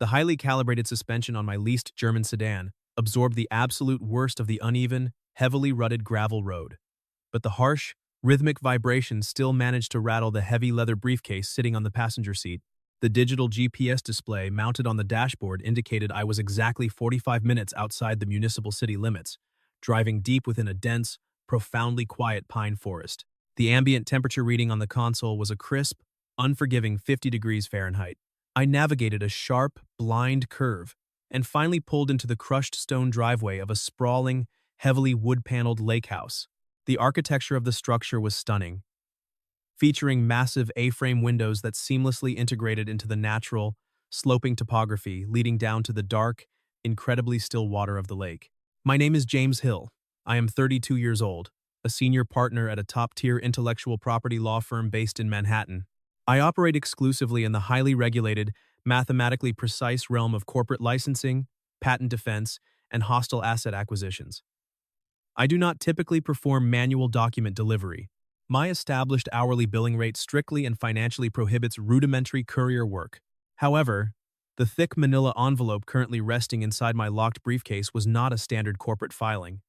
The highly calibrated suspension on my leased German sedan absorbed the absolute worst of the uneven, heavily rutted gravel road. But the harsh, rhythmic vibrations still managed to rattle the heavy leather briefcase sitting on the passenger seat. The digital GPS display mounted on the dashboard indicated I was exactly 45 minutes outside the municipal city limits, driving deep within a dense, profoundly quiet pine forest. The ambient temperature reading on the console was a crisp, unforgiving 50 degrees Fahrenheit. I navigated a sharp, blind curve and finally pulled into the crushed stone driveway of a sprawling, heavily wood-paneled lake house. The architecture of the structure was stunning, featuring massive A-frame windows that seamlessly integrated into the natural, sloping topography leading down to the dark, incredibly still water of the lake. My name is James Hill. I am 32 years old, a senior partner at a top-tier intellectual property law firm based in Manhattan. I operate exclusively in the highly regulated, mathematically precise realm of corporate licensing, patent defense, and hostile asset acquisitions. I do not typically perform manual document delivery. My established hourly billing rate strictly and financially prohibits rudimentary courier work. However, the thick manila envelope currently resting inside my locked briefcase was not a standard corporate filing.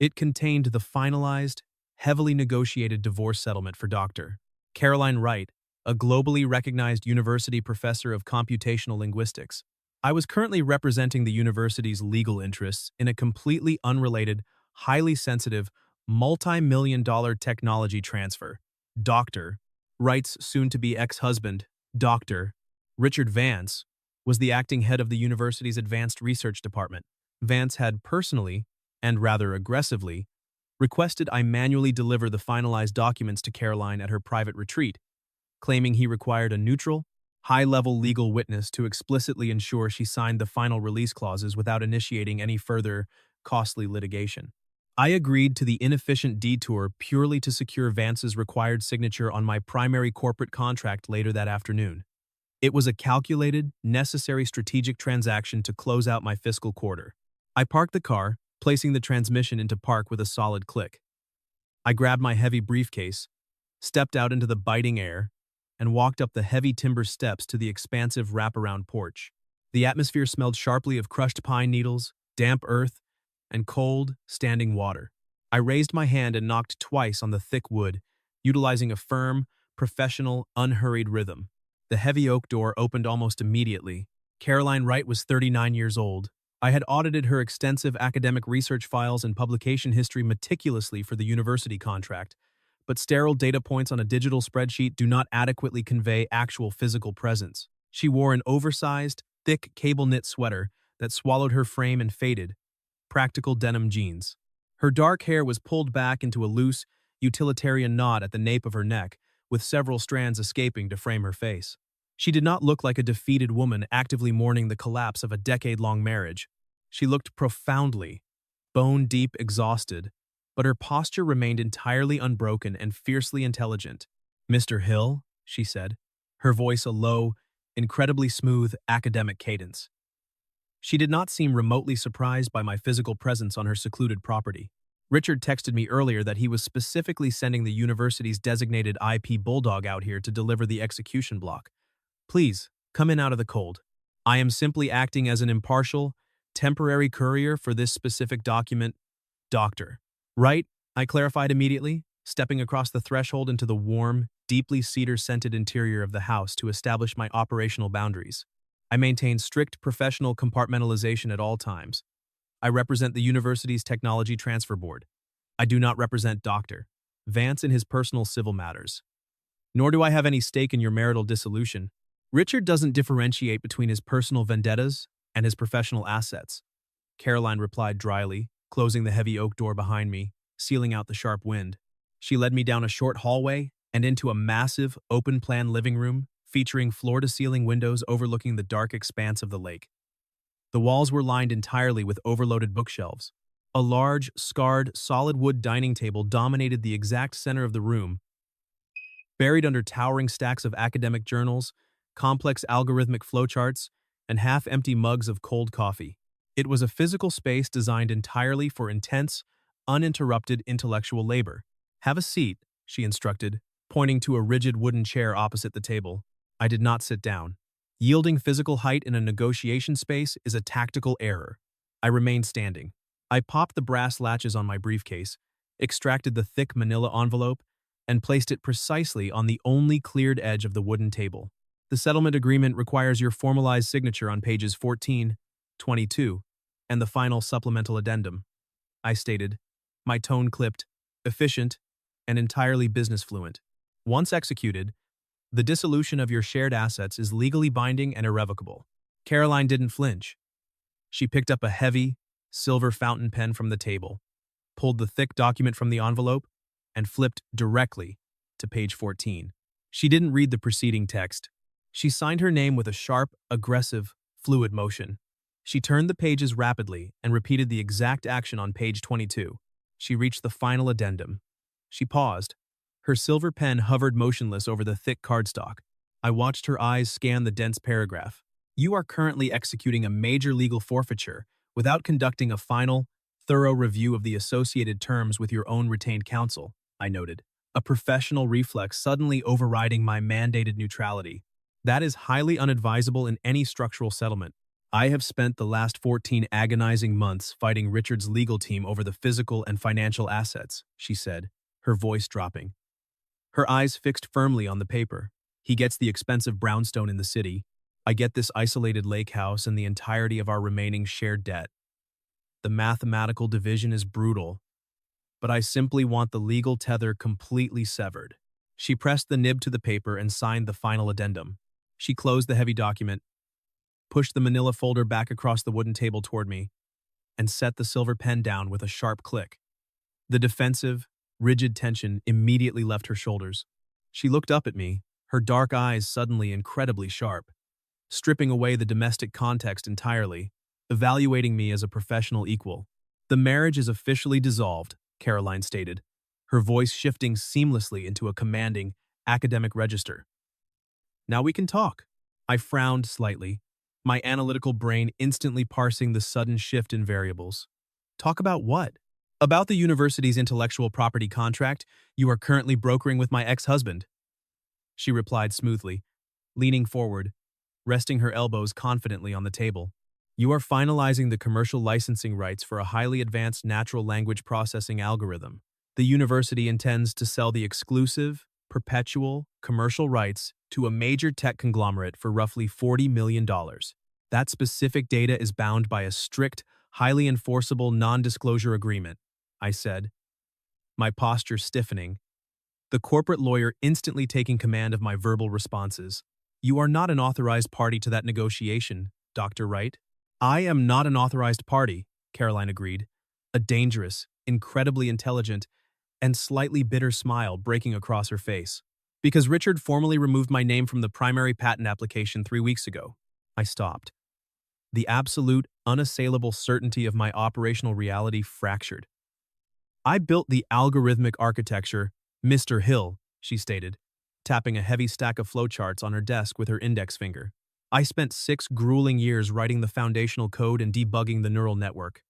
It contained the finalized, heavily negotiated divorce settlement for Dr. Caroline Wright, a globally recognized university professor of computational linguistics. I was currently representing the university's legal interests in a completely unrelated, highly sensitive, multi-million-dollar technology transfer. Dr. Wright's soon-to-be ex-husband, Dr. Richard Vance, was the acting head of the university's advanced research department. Vance had personally, and rather aggressively, requested I manually deliver the finalized documents to Caroline at her private retreat, claiming he required a neutral, high-level legal witness to explicitly ensure she signed the final release clauses without initiating any further, costly litigation. I agreed to the inefficient detour purely to secure Vance's required signature on my primary corporate contract later that afternoon. It was a calculated, necessary strategic transaction to close out my fiscal quarter. I parked the car, placing the transmission into park with a solid click. I grabbed my heavy briefcase, stepped out into the biting air, and walked up the heavy timber steps to the expansive wraparound porch. The atmosphere smelled sharply of crushed pine needles, damp earth, and cold, standing water. I raised my hand and knocked twice on the thick wood, utilizing a firm, professional, unhurried rhythm. The heavy oak door opened almost immediately. Caroline Wright was 39 years old. I had audited her extensive academic research files and publication history meticulously for the university contract, but sterile data points on a digital spreadsheet do not adequately convey actual physical presence. She wore an oversized, thick cable-knit sweater that swallowed her frame and faded, practical denim jeans. Her dark hair was pulled back into a loose, utilitarian knot at the nape of her neck, with several strands escaping to frame her face. She did not look like a defeated woman actively mourning the collapse of a decade-long marriage. She looked profoundly, bone-deep exhausted, but her posture remained entirely unbroken and fiercely intelligent. "Mr. Hill," she said, her voice a low, incredibly smooth academic cadence. She did not seem remotely surprised by my physical presence on her secluded property. Richard texted me earlier that he was specifically sending the university's designated IP bulldog out here to deliver the execution block. "Please, come in out of the cold. I am simply acting as an impartial, temporary courier for this specific document, Dr. Right?" I clarified immediately, stepping across the threshold into the warm, deeply cedar-scented interior of the house to establish my operational boundaries. I maintain strict professional compartmentalization at all times. I represent the university's technology transfer board. I do not represent Dr. Vance in his personal civil matters. Nor do I have any stake in your marital dissolution. Richard doesn't differentiate between his personal vendettas and his professional assets, Caroline replied dryly, closing the heavy oak door behind me, sealing out the sharp wind. She led me down a short hallway and into a massive, open-plan living room featuring floor-to-ceiling windows overlooking the dark expanse of the lake. The walls were lined entirely with overloaded bookshelves. A large, scarred, solid wood dining table dominated the exact center of the room, buried under towering stacks of academic journals, complex algorithmic flowcharts, and half-empty mugs of cold coffee. It was a physical space designed entirely for intense, uninterrupted intellectual labor. "Have a seat," she instructed, pointing to a rigid wooden chair opposite the table. I did not sit down. Yielding physical height in a negotiation space is a tactical error. I remained standing. I popped the brass latches on my briefcase, extracted the thick manila envelope, and placed it precisely on the only cleared edge of the wooden table. The settlement agreement requires your formalized signature on pages 14, 22, and the final supplemental addendum, I stated, my tone clipped, efficient, and entirely business fluent. Once executed, the dissolution of your shared assets is legally binding and irrevocable. Caroline didn't flinch. She picked up a heavy, silver fountain pen from the table, pulled the thick document from the envelope, and flipped directly to page 14. She didn't read the preceding text. She signed her name with a sharp, aggressive, fluid motion. She turned the pages rapidly and repeated the exact action on page 22. She reached the final addendum. She paused. Her silver pen hovered motionless over the thick cardstock. I watched her eyes scan the dense paragraph. You are currently executing a major legal forfeiture without conducting a final, thorough review of the associated terms with your own retained counsel, I noted, a professional reflex suddenly overriding my mandated neutrality. That is highly unadvisable in any structural settlement. I have spent the last 14 agonizing months fighting Richard's legal team over the physical and financial assets, she said, her voice dropping. Her eyes fixed firmly on the paper. He gets the expensive brownstone in the city. I get this isolated lake house and the entirety of our remaining shared debt. The mathematical division is brutal, but I simply want the legal tether completely severed. She pressed the nib to the paper and signed the final addendum. She closed the heavy document, pushed the manila folder back across the wooden table toward me, and set the silver pen down with a sharp click. The defensive, rigid tension immediately left her shoulders. She looked up at me, her dark eyes suddenly incredibly sharp, stripping away the domestic context entirely, evaluating me as a professional equal. The marriage is officially dissolved, Caroline stated, her voice shifting seamlessly into a commanding, academic register. Now we can talk. I frowned slightly, my analytical brain instantly parsing the sudden shift in variables. Talk about what? About the university's intellectual property contract you are currently brokering with my ex-husband, she replied smoothly, leaning forward, resting her elbows confidently on the table. You are finalizing the commercial licensing rights for a highly advanced natural language processing algorithm. The university intends to sell the exclusive, perpetual, commercial rights to a major tech conglomerate for roughly $40 million. That specific data is bound by a strict, highly enforceable non-disclosure agreement, I said, my posture stiffening, the corporate lawyer instantly taking command of my verbal responses. You are not an authorized party to that negotiation, Dr. Wright. I am not an authorized party, Caroline agreed, a dangerous, incredibly intelligent, and slightly bitter smile breaking across her face. Because Richard formally removed my name from the primary patent application 3 weeks ago. I stopped. The absolute, unassailable certainty of my operational reality fractured. I built the algorithmic architecture, Mr. Hill, she stated, tapping a heavy stack of flowcharts on her desk with her index finger. I spent 6 grueling years writing the foundational code and debugging the neural network.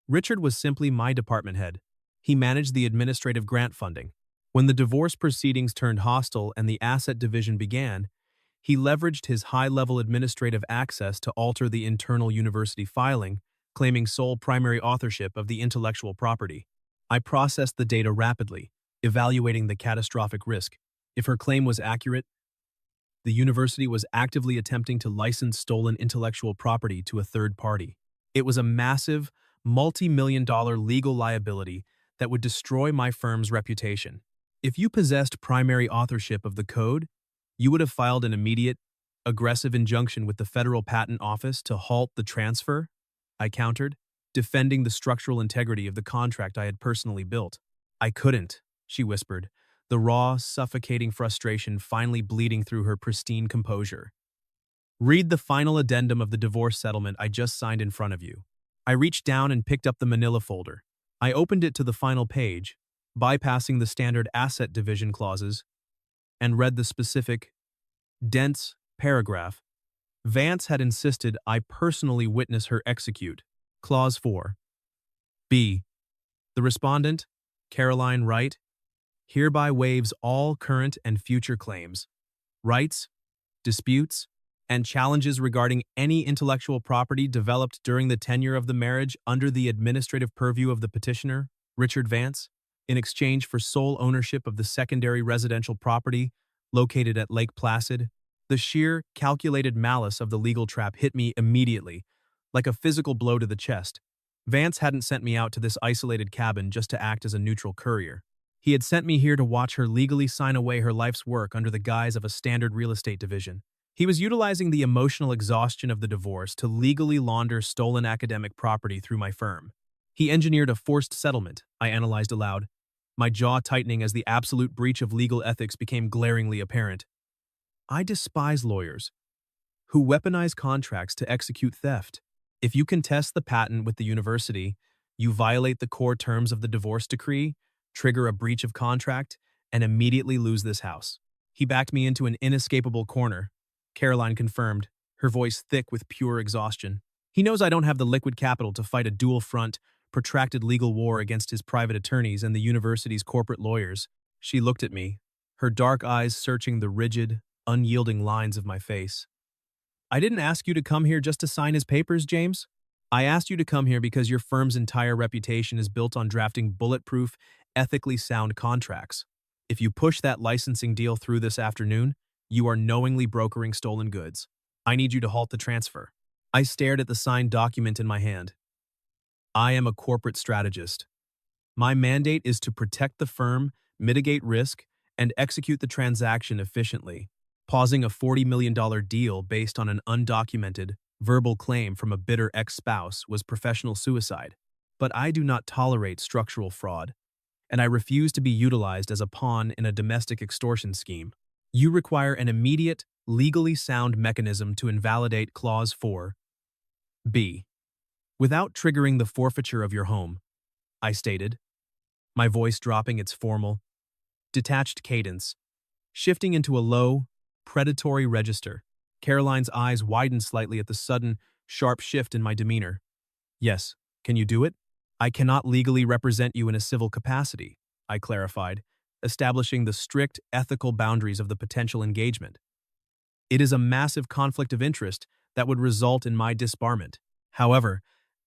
Richard was simply my department head. He managed the administrative grant funding. When the divorce proceedings turned hostile and the asset division began, he leveraged his high-level administrative access to alter the internal university filing, claiming sole primary authorship of the intellectual property. I processed the data rapidly, evaluating the catastrophic risk. If her claim was accurate, the university was actively attempting to license stolen intellectual property to a third party. It was a massive, multi-million-dollar legal liability that would destroy my firm's reputation. If you possessed primary authorship of the code, you would have filed an immediate, aggressive injunction with the Federal Patent Office to halt the transfer, I countered, defending the structural integrity of the contract I had personally built. I couldn't, she whispered, the raw, suffocating frustration finally bleeding through her pristine composure. Read the final addendum of the divorce settlement I just signed in front of you. I reached down and picked up the manila folder. I opened it to the final page, bypassing the standard asset division clauses, and read the specific, dense paragraph. Vance had insisted I personally witness her execute. Clause 4. B. The respondent, Caroline Wright, hereby waives all current and future claims, rights, disputes, and challenges regarding any intellectual property developed during the tenure of the marriage under the administrative purview of the petitioner, Richard Vance, in exchange for sole ownership of the secondary residential property located at Lake Placid. The sheer, calculated malice of the legal trap hit me immediately, like a physical blow to the chest. Vance hadn't sent me out to this isolated cabin just to act as a neutral courier. He had sent me here to watch her legally sign away her life's work under the guise of a standard real estate division. He was utilizing the emotional exhaustion of the divorce to legally launder stolen academic property through my firm. He engineered a forced settlement, I analyzed aloud, my jaw tightening as the absolute breach of legal ethics became glaringly apparent. I despise lawyers who weaponize contracts to execute theft. If you contest the patent with the university, you violate the core terms of the divorce decree, trigger a breach of contract, and immediately lose this house. He backed me into an inescapable corner. Caroline confirmed, her voice thick with pure exhaustion. He knows I don't have the liquid capital to fight a dual-front, protracted legal war against his private attorneys and the university's corporate lawyers. She looked at me, her dark eyes searching the rigid, unyielding lines of my face. I didn't ask you to come here just to sign his papers, James. I asked you to come here because your firm's entire reputation is built on drafting bulletproof, ethically sound contracts. If you push that licensing deal through this afternoon, you are knowingly brokering stolen goods. I need you to halt the transfer. I stared at the signed document in my hand. I am a corporate strategist. My mandate is to protect the firm, mitigate risk, and execute the transaction efficiently. Pausing a $40 million deal based on an undocumented, verbal claim from a bitter ex-spouse was professional suicide. But I do not tolerate structural fraud, and I refuse to be utilized as a pawn in a domestic extortion scheme. You require an immediate, legally sound mechanism to invalidate Clause 4(b) without triggering the forfeiture of your home, I stated, my voice dropping its formal, detached cadence, shifting into a low, predatory register. Caroline's eyes widened slightly at the sudden, sharp shift in my demeanor. Yes, can you do it? I cannot legally represent you in a civil capacity, I clarified, establishing the strict ethical boundaries of the potential engagement. It is a massive conflict of interest that would result in my disbarment. However,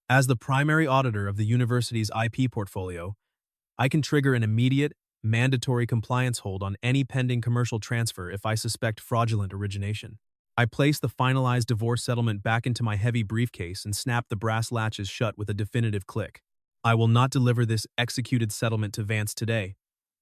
as the primary auditor of the university's IP portfolio, I can trigger an immediate, mandatory compliance hold on any pending commercial transfer if I suspect fraudulent origination. I placed the finalized divorce settlement back into my heavy briefcase and snapped the brass latches shut with a definitive click. I will not deliver this executed settlement to Vance today,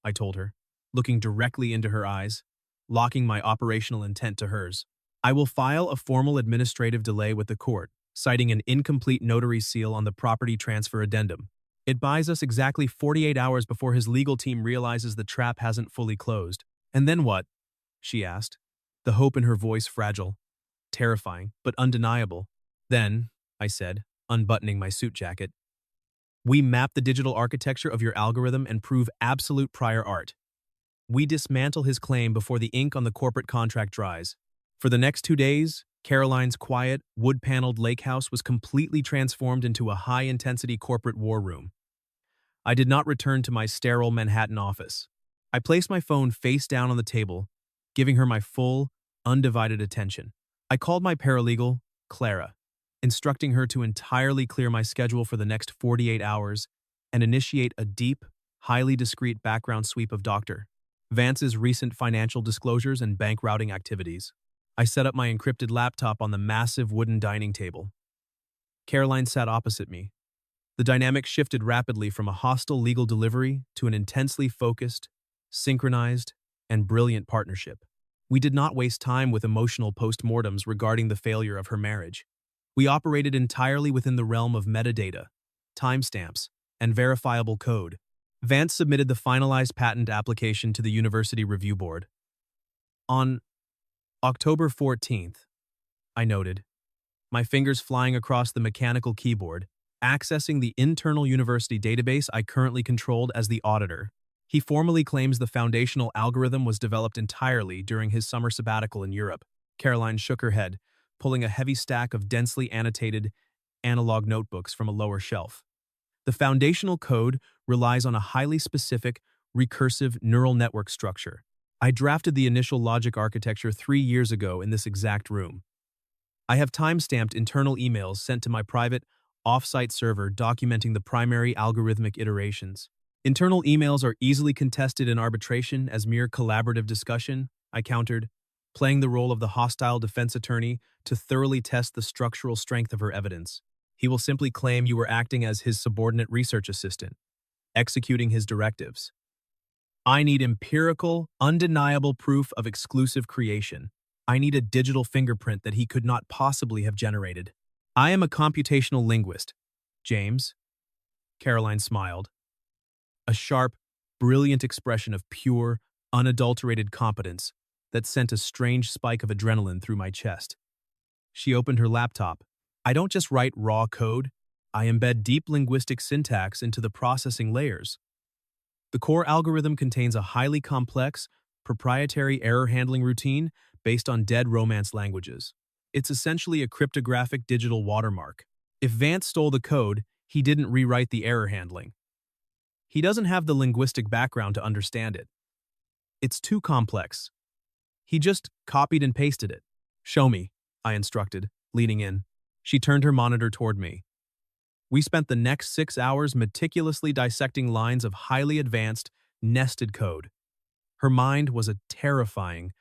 I told her, looking directly into her eyes, locking my operational intent to hers. I will file a formal administrative delay with the court, citing an incomplete notary seal on the property transfer addendum. It buys us exactly 48 hours before his legal team realizes the trap hasn't fully closed. And then what? She asked, the hope in her voice fragile, terrifying, but undeniable. Then, I said, unbuttoning my suit jacket, we map the digital architecture of your algorithm and prove absolute prior art. We dismantle his claim before the ink on the corporate contract dries. For the next 2 days, Caroline's quiet, wood-paneled lake house was completely transformed into a high-intensity corporate war room. I did not return to my sterile Manhattan office. I placed my phone face down on the table, giving her my full, undivided attention. I called my paralegal, Clara, instructing her to entirely clear my schedule for the next 48 hours and initiate a deep, highly discreet background sweep of Dr. Vance's recent financial disclosures and bank routing activities. I set up my encrypted laptop on the massive wooden dining table. Caroline sat opposite me. The dynamic shifted rapidly from a hostile legal delivery to an intensely focused, synchronized, and brilliant partnership. We did not waste time with emotional postmortems regarding the failure of her marriage. We operated entirely within the realm of metadata, timestamps, and verifiable code. Vance submitted the finalized patent application to the University Review Board. On October 14th, I noted, my fingers flying across the mechanical keyboard, accessing the internal university database I currently controlled as the auditor. He formally claims the foundational algorithm was developed entirely during his summer sabbatical in Europe. Caroline shook her head, pulling a heavy stack of densely annotated analog notebooks from a lower shelf. The foundational code relies on a highly specific, recursive neural network structure. I drafted the initial logic architecture 3 years ago in this exact room. I have time-stamped internal emails sent to my private, off-site server documenting the primary algorithmic iterations. Internal emails are easily contested in arbitration as mere collaborative discussion, I countered, playing the role of the hostile defense attorney to thoroughly test the structural strength of her evidence. He will simply claim you were acting as his subordinate research assistant, executing his directives. I need empirical, undeniable proof of exclusive creation. I need a digital fingerprint that he could not possibly have generated. I am a computational linguist, James. Caroline smiled. A sharp, brilliant expression of pure, unadulterated competence that sent a strange spike of adrenaline through my chest. She opened her laptop. I don't just write raw code, I embed deep linguistic syntax into the processing layers. The core algorithm contains a highly complex, proprietary error handling routine based on dead Romance languages. It's essentially a cryptographic digital watermark. If Vance stole the code, he didn't rewrite the error handling. He doesn't have the linguistic background to understand it. It's too complex. He just copied and pasted it. Show me, I instructed, leaning in. She turned her monitor toward me. We spent the next 6 hours meticulously dissecting lines of highly advanced, nested code. Her mind was a terrifying,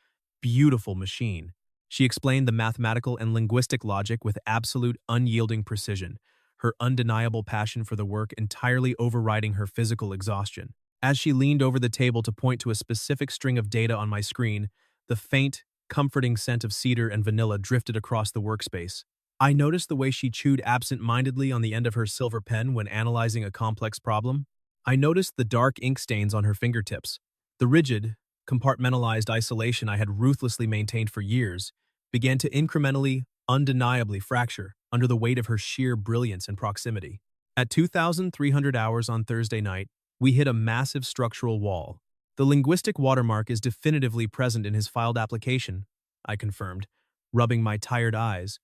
beautiful machine. She explained the mathematical and linguistic logic with absolute, unyielding precision, her undeniable passion for the work entirely overriding her physical exhaustion. As she leaned over the table to point to a specific string of data on my screen, the faint, comforting scent of cedar and vanilla drifted across the workspace. I noticed the way she chewed absent-mindedly on the end of her silver pen when analyzing a complex problem. I noticed the dark ink stains on her fingertips. The rigid, compartmentalized isolation I had ruthlessly maintained for years began to incrementally, undeniably fracture under the weight of her sheer brilliance and proximity. At 2,300 hours on Thursday night, we hit a massive structural wall. The linguistic watermark is definitively present in his filed application, I confirmed, rubbing my tired eyes,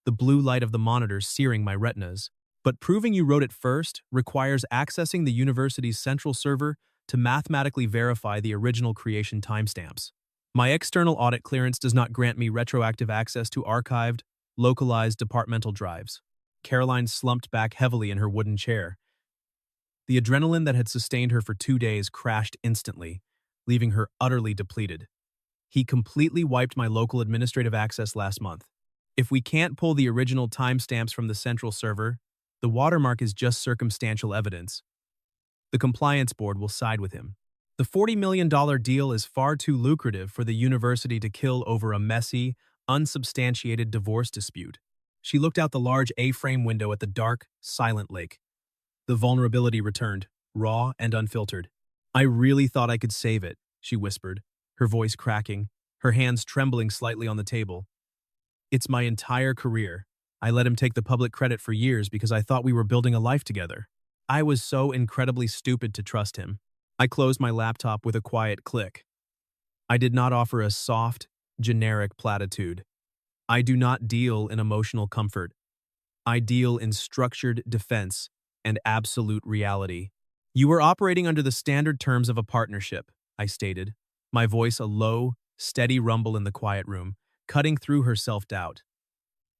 the blue light of the monitor searing my retinas. But proving you wrote it first requires accessing the university's central server to mathematically verify the original creation timestamps. My external audit clearance does not grant me retroactive access to archived, localized departmental drives. Caroline slumped back heavily in her wooden chair. The adrenaline that had sustained her for 2 days crashed instantly, leaving her utterly depleted. He completely wiped my local administrative access last month. If we can't pull the original timestamps from the central server, the watermark is just circumstantial evidence. The compliance board will side with him. The $40 million deal is far too lucrative for the university to kill over a messy, unsubstantiated divorce dispute. She looked out the large A-frame window at the dark, silent lake. The vulnerability returned, raw and unfiltered. I really thought I could save it, she whispered, her voice cracking, her hands trembling slightly on the table. It's my entire career. I let him take the public credit for years because I thought we were building a life together. I was so incredibly stupid to trust him. I closed my laptop with a quiet click. I did not offer a soft, generic platitude. I do not deal in emotional comfort. I deal in structured defense and absolute reality. You were operating under the standard terms of a partnership, I stated, my voice a low, steady rumble in the quiet room, cutting through her self-doubt.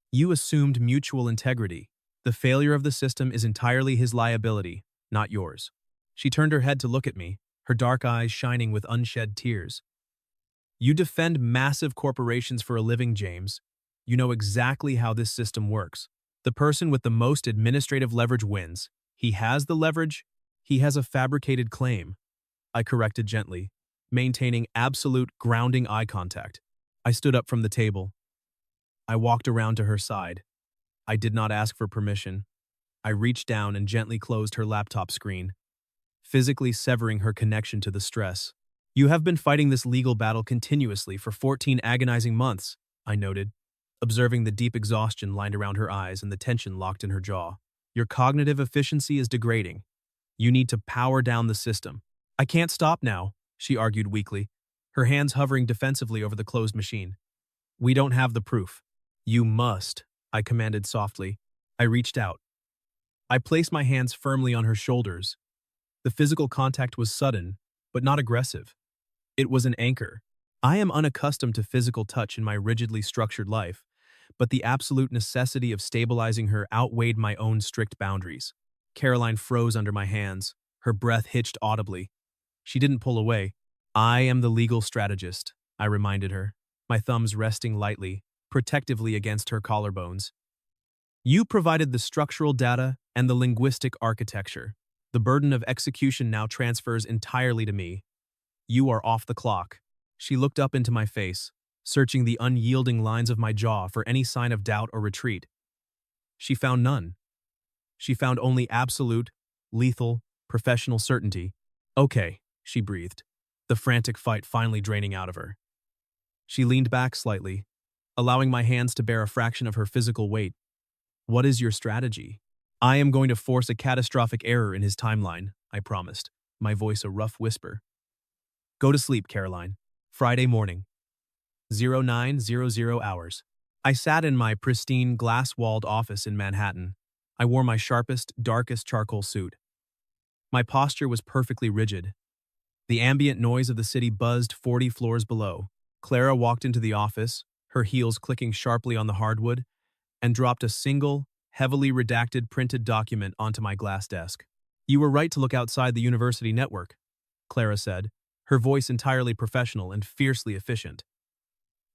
You assumed mutual integrity. The failure of the system is entirely his liability, not yours. She turned her head to look at me, her dark eyes shining with unshed tears. You defend massive corporations for a living, James. You know exactly how this system works. The person with the most administrative leverage wins. He has the leverage. He has a fabricated claim. I corrected gently, maintaining absolute grounding eye contact. I stood up from the table. I walked around to her side. I did not ask for permission. I reached down and gently closed her laptop screen, physically severing her connection to the stress. You have been fighting this legal battle continuously for 14 agonizing months, I noted, observing the deep exhaustion lined around her eyes and the tension locked in her jaw. Your cognitive efficiency is degrading. You need to power down the system. I can't stop now, she argued weakly, her hands hovering defensively over the closed machine. We don't have the proof. You must, I commanded softly. I reached out. I placed my hands firmly on her shoulders. The physical contact was sudden, but not aggressive. It was an anchor. I am unaccustomed to physical touch in my rigidly structured life, but the absolute necessity of stabilizing her outweighed my own strict boundaries. Caroline froze under my hands, her breath hitched audibly. She didn't pull away. I am the legal strategist, I reminded her, my thumbs resting lightly, protectively against her collarbones. You provided the structural data and the linguistic architecture. The burden of execution now transfers entirely to me. You are off the clock. She looked up into my face, searching the unyielding lines of my jaw for any sign of doubt or retreat. She found none. She found only absolute, lethal, professional certainty. Okay, she breathed, the frantic fight finally draining out of her. She leaned back slightly, allowing my hands to bear a fraction of her physical weight. What is your strategy? I am going to force a catastrophic error in his timeline, I promised, my voice a rough whisper. Go to sleep, Caroline. Friday morning. 0900 hours. I sat in my pristine, glass-walled office in Manhattan. I wore my sharpest, darkest charcoal suit. My posture was perfectly rigid. The ambient noise of the city buzzed 40 floors below. Clara walked into the office, her heels clicking sharply on the hardwood, and dropped a single, heavily redacted printed document onto my glass desk. You were right to look outside the university network, Clara said, her voice entirely professional and fiercely efficient.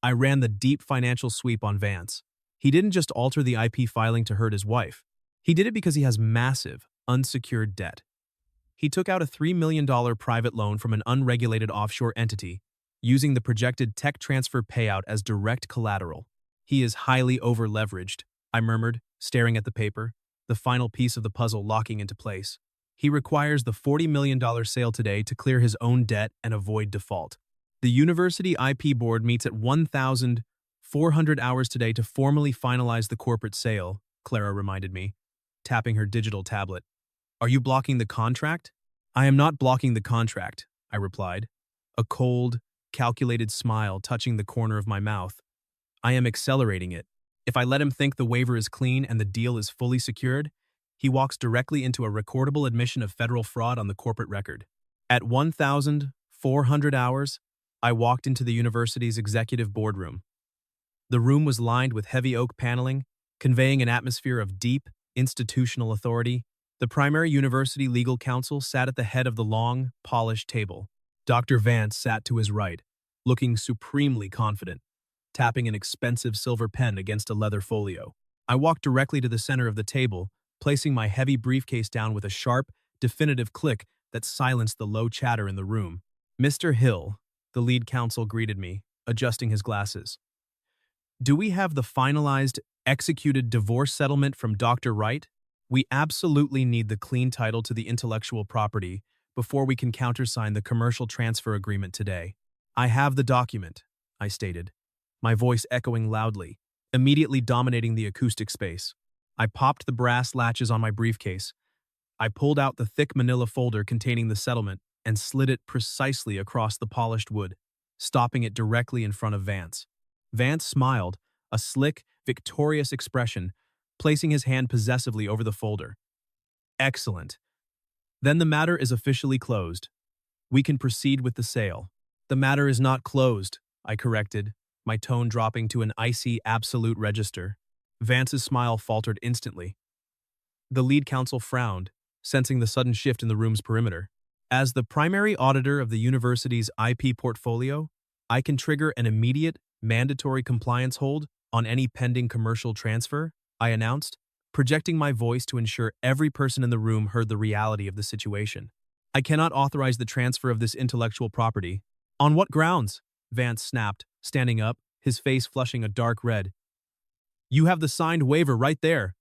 I ran the deep financial sweep on Vance. He didn't just alter the IP filing to hurt his wife. He did it because he has massive, unsecured debt. He took out a $3 million private loan from an unregulated offshore entity, using the projected tech transfer payout as direct collateral. He is highly over-leveraged, I murmured, staring at the paper, the final piece of the puzzle locking into place. He requires the $40 million sale today to clear his own debt and avoid default. The university IP board meets at 1,400 hours today to formally finalize the corporate sale, Clara reminded me, tapping her digital tablet. Are you blocking the contract? I am not blocking the contract, I replied, a cold, calculated smile touching the corner of my mouth. I am accelerating it. If I let him think the waiver is clean and the deal is fully secured, he walks directly into a recordable admission of federal fraud on the corporate record. At 1,400 hours, I walked into the university's executive boardroom. The room was lined with heavy oak paneling, conveying an atmosphere of deep, institutional authority. The primary university legal counsel sat at the head of the long, polished table. Dr. Vance sat to his right, looking supremely confident, tapping an expensive silver pen against a leather folio. I walked directly to the center of the table, placing my heavy briefcase down with a sharp, definitive click that silenced the low chatter in the room. Mr. Hill, the lead counsel greeted me, adjusting his glasses. Do we have the finalized, executed divorce settlement from Dr. Wright? We absolutely need the clean title to the intellectual property before we can countersign the commercial transfer agreement today. I have the document, I stated, my voice echoing loudly, immediately dominating the acoustic space. I popped the brass latches on my briefcase. I pulled out the thick manila folder containing the settlement and slid it precisely across the polished wood, stopping it directly in front of Vance. Vance smiled, a slick, victorious expression, placing his hand possessively over the folder. Excellent. Then the matter is officially closed. We can proceed with the sale. The matter is not closed, I corrected, my tone dropping to an icy absolute register. Vance's smile faltered instantly. The lead counsel frowned, sensing the sudden shift in the room's perimeter. As the primary auditor of the university's IP portfolio, I can trigger an immediate, mandatory compliance hold on any pending commercial transfer, I announced, projecting my voice to ensure every person in the room heard the reality of the situation. I cannot authorize the transfer of this intellectual property. On what grounds? Vance snapped, standing up, his face flushing a dark red. You have the signed waiver right there.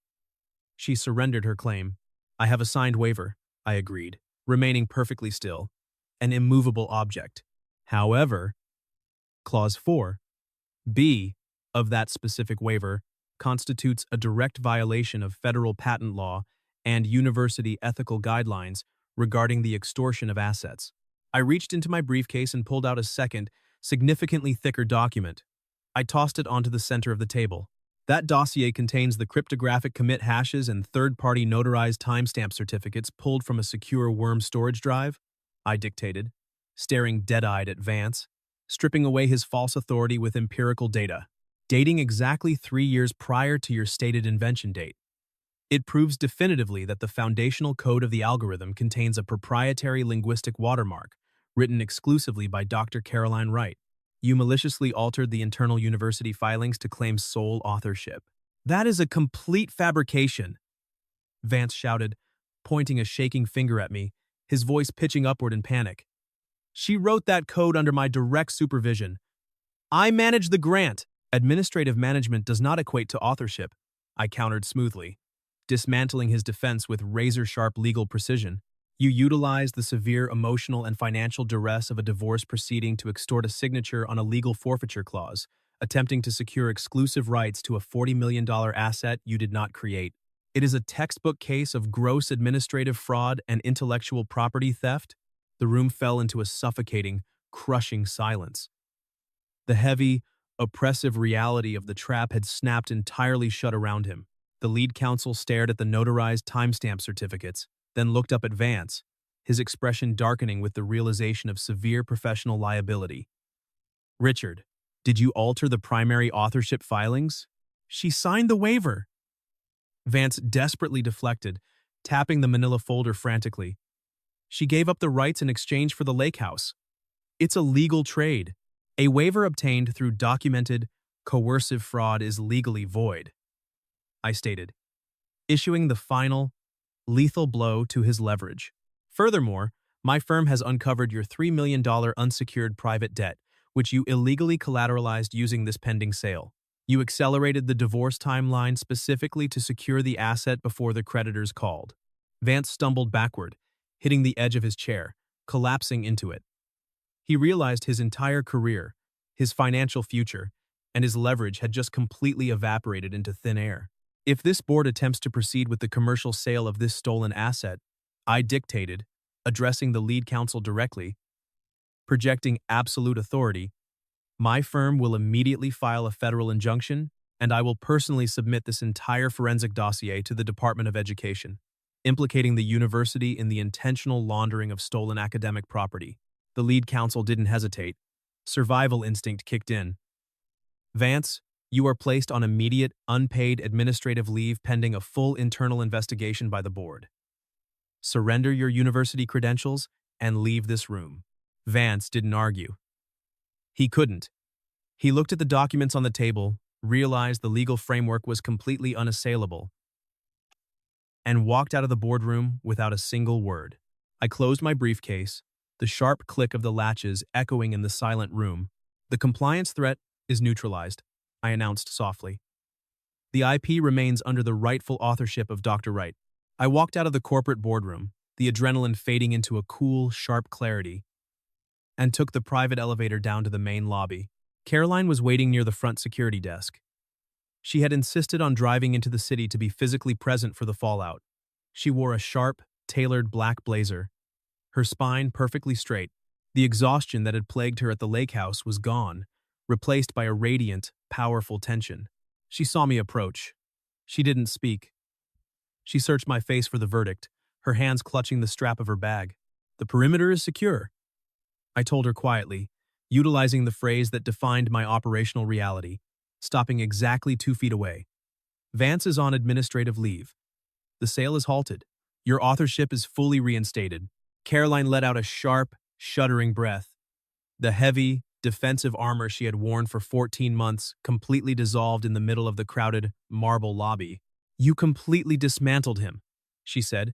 She surrendered her claim. I have a signed waiver, I agreed, remaining perfectly still, an immovable object. However, Clause 4(b) of that specific waiver constitutes a direct violation of federal patent law and university ethical guidelines regarding the extortion of assets. I reached into my briefcase and pulled out a second, significantly thicker document. I tossed it onto the center of the table. That dossier contains the cryptographic commit hashes and third-party notarized timestamp certificates pulled from a secure worm storage drive, I dictated, staring dead-eyed at Vance, stripping away his false authority with empirical data. dating exactly 3 years prior to your stated invention date. It proves definitively that the foundational code of the algorithm contains a proprietary linguistic watermark, written exclusively by Dr. Caroline Wright. You maliciously altered the internal university filings to claim sole authorship. That is a complete fabrication, Vance shouted, pointing a shaking finger at me, his voice pitching upward in panic. She wrote that code under my direct supervision. I manage the grant. Administrative management does not equate to authorship, I countered smoothly, dismantling his defense with razor-sharp legal precision. You utilized the severe emotional and financial duress of a divorce proceeding to extort a signature on a legal forfeiture clause, attempting to secure exclusive rights to a $40 million asset you did not create. It is a textbook case of gross administrative fraud and intellectual property theft. The room fell into a suffocating, crushing silence. The heavy, oppressive reality of the trap had snapped entirely shut around him. The lead counsel stared at the notarized timestamp certificates, then looked up at Vance, his expression darkening with the realization of severe professional liability. Richard, did you alter the primary authorship filings? She signed the waiver. Vance desperately deflected, tapping the manila folder frantically. She gave up the rights in exchange for the lake house. It's a legal trade. A waiver obtained through documented, coercive fraud is legally void, I stated, issuing the final, lethal blow to his leverage. Furthermore, my firm has uncovered your $3 million unsecured private debt, which you illegally collateralized using this pending sale. You accelerated the divorce timeline specifically to secure the asset before the creditors called. Vance stumbled backward, hitting the edge of his chair, collapsing into it. He realized his entire career, his financial future, and his leverage had just completely evaporated into thin air. If this board attempts to proceed with the commercial sale of this stolen asset, I dictated, addressing the lead counsel directly, projecting absolute authority, my firm will immediately file a federal injunction, and I will personally submit this entire forensic dossier to the Department of Education, implicating the university in the intentional laundering of stolen academic property. The lead counsel didn't hesitate. Survival instinct kicked in. Vance, you are placed on immediate, unpaid administrative leave pending a full internal investigation by the board. Surrender your university credentials and leave this room. Vance didn't argue. He couldn't. He looked at the documents on the table, realized the legal framework was completely unassailable, and walked out of the boardroom without a single word. I closed my briefcase, the sharp click of the latches echoing in the silent room. The compliance threat is neutralized, I announced softly. The IP remains under the rightful authorship of Dr. Wright. I walked out of the corporate boardroom, the adrenaline fading into a cool, sharp clarity, and took the private elevator down to the main lobby. Caroline was waiting near the front security desk. She had insisted on driving into the city to be physically present for the fallout. She wore a sharp, tailored black blazer, her spine perfectly straight. The exhaustion that had plagued her at the lake house was gone, replaced by a radiant, powerful tension. She saw me approach. She didn't speak. She searched my face for the verdict, her hands clutching the strap of her bag. The perimeter is secure, I told her quietly, utilizing the phrase that defined my operational reality, stopping exactly 2 feet away. Vance is on administrative leave. The sale is halted. Your authorship is fully reinstated. Caroline let out a sharp, shuddering breath. The heavy, defensive armor she had worn for 14 months completely dissolved in the middle of the crowded marble lobby. You completely dismantled him, she said,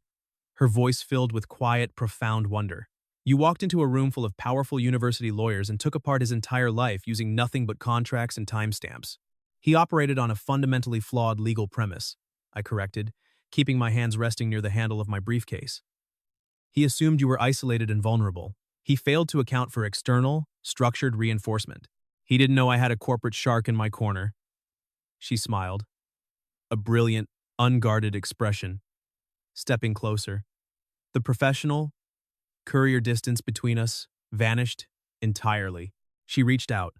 her voice filled with quiet, profound wonder. You walked into a room full of powerful university lawyers and took apart his entire life using nothing but contracts and timestamps. He operated on a fundamentally flawed legal premise, I corrected, keeping my hands resting near the handle of my briefcase. He assumed you were isolated and vulnerable. He failed to account for external, structured reinforcement. He didn't know I had a corporate shark in my corner. She smiled, a brilliant, unguarded expression, stepping closer. The professional, courier distance between us vanished entirely. She reached out.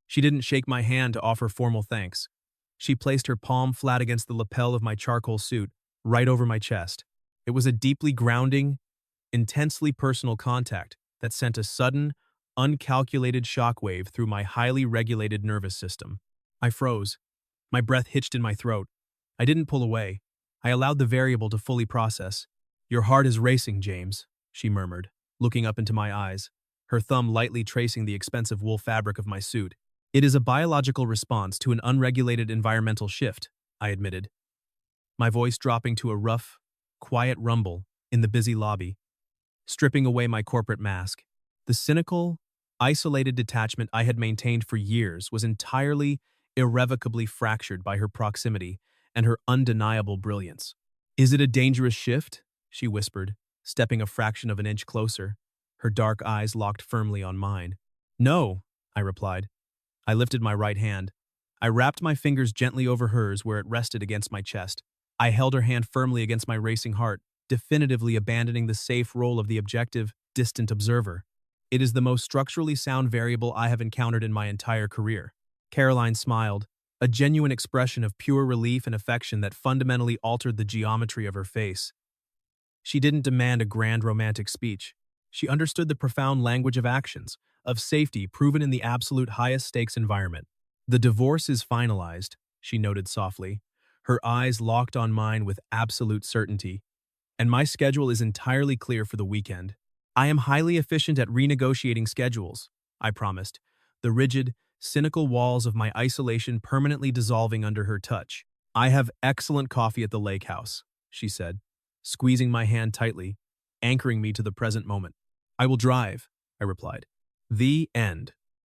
She didn't shake my hand to offer formal thanks. She placed her palm flat against the lapel of my charcoal suit, right over my chest. It was a deeply grounding, intensely personal contact that sent a sudden, uncalculated shockwave through my highly regulated nervous system. I froze. My breath hitched in my throat. I didn't pull away. I allowed the variable to fully process. Your heart is racing, James, she murmured, looking up into my eyes, her thumb lightly tracing the expensive wool fabric of my suit. It is a biological response to an unregulated environmental shift, I admitted, my voice dropping to a rough, quiet rumble in the busy lobby. Stripping away my corporate mask, the cynical, isolated detachment I had maintained for years was entirely, irrevocably fractured by her proximity and her undeniable brilliance. Is it a dangerous shift? She whispered, stepping a fraction of an inch closer, her dark eyes locked firmly on mine. No, I replied. I lifted my right hand. I wrapped my fingers gently over hers where it rested against my chest. I held her hand firmly against my racing heart, definitively abandoning the safe role of the objective, distant observer. It is the most structurally sound variable I have encountered in my entire career. Caroline smiled, a genuine expression of pure relief and affection that fundamentally altered the geometry of her face. She didn't demand a grand romantic speech. She understood the profound language of actions, of safety proven in the absolute highest stakes environment. The divorce is finalized, she noted softly, her eyes locked on mine with absolute certainty. And my schedule is entirely clear for the weekend. I am highly efficient at renegotiating schedules, I promised, the rigid, cynical walls of my isolation permanently dissolving under her touch. I have excellent coffee at the lake house, she said, squeezing my hand tightly, anchoring me to the present moment. I will drive, I replied. The end.